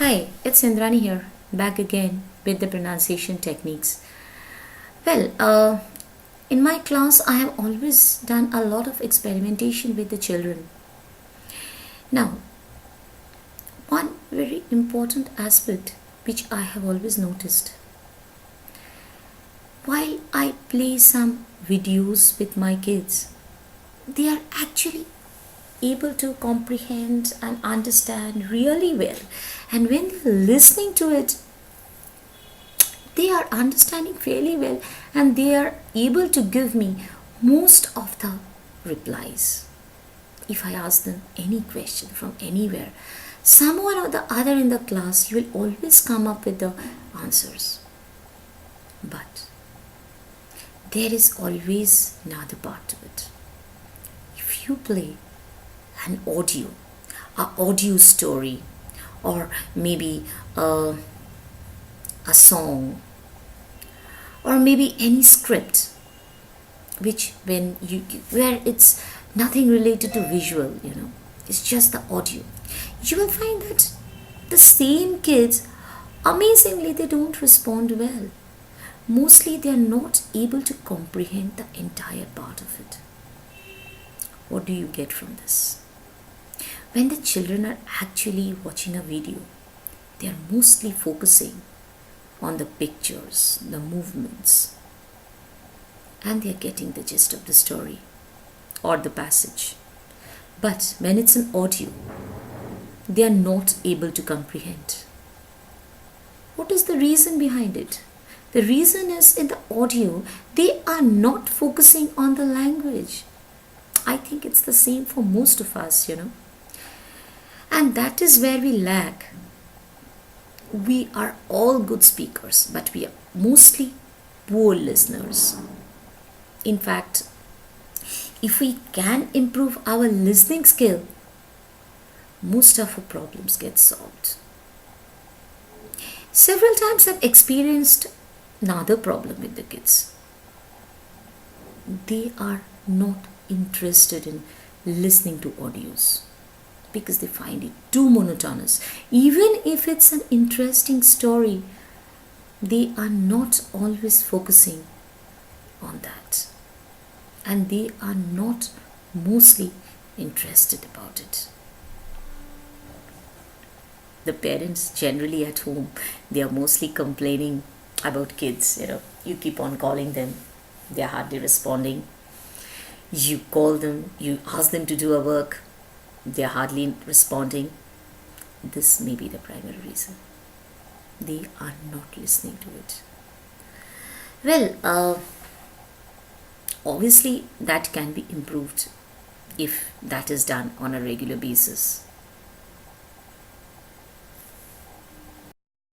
Hi, it's Indrani here, back again with the pronunciation techniques. Well, in my class, I have always done a lot of experimentation with the children. Now, one very important aspect which I have always noticed while I play some videos with my kids, they are actually able to comprehend and understand really well. And when they're listening to it, they are understanding fairly well and they are able to give me most of the replies. If I ask them any question from anywhere, someone or the other in the class, you will always come up with the answers. But there is always another part to it. If you play an audio story, or maybe a song, or maybe any script, which when you where it's nothing related to visual, it's just the audio, you will find that the same kids, amazingly, they don't respond well. Mostly they are not able to comprehend the entire part of it. What do you get from this? When the children are actually watching a video, they are mostly focusing on the pictures, the movements, and they are getting the gist of the story or the passage. But when it's an audio, they are not able to comprehend. What is the reason behind it? The reason is, in the audio, they are not focusing on the language. I think it's the same for most of us, And that is where we lack. We are all good speakers, but we are mostly poor listeners. In fact, if we can improve our listening skill, most of our problems get solved. Several times I've experienced another problem with the kids. They are not interested in listening to audios because they find it too monotonous. Even if it's an interesting story, they are not always focusing on that. And they are not mostly interested about it. The parents generally at home, they are mostly complaining about kids. You keep on calling them, they are hardly responding. You call them, you ask them to do a work, they are hardly responding. This may be the primary reason. They are not listening to it. Well, obviously that can be improved if that is done on a regular basis.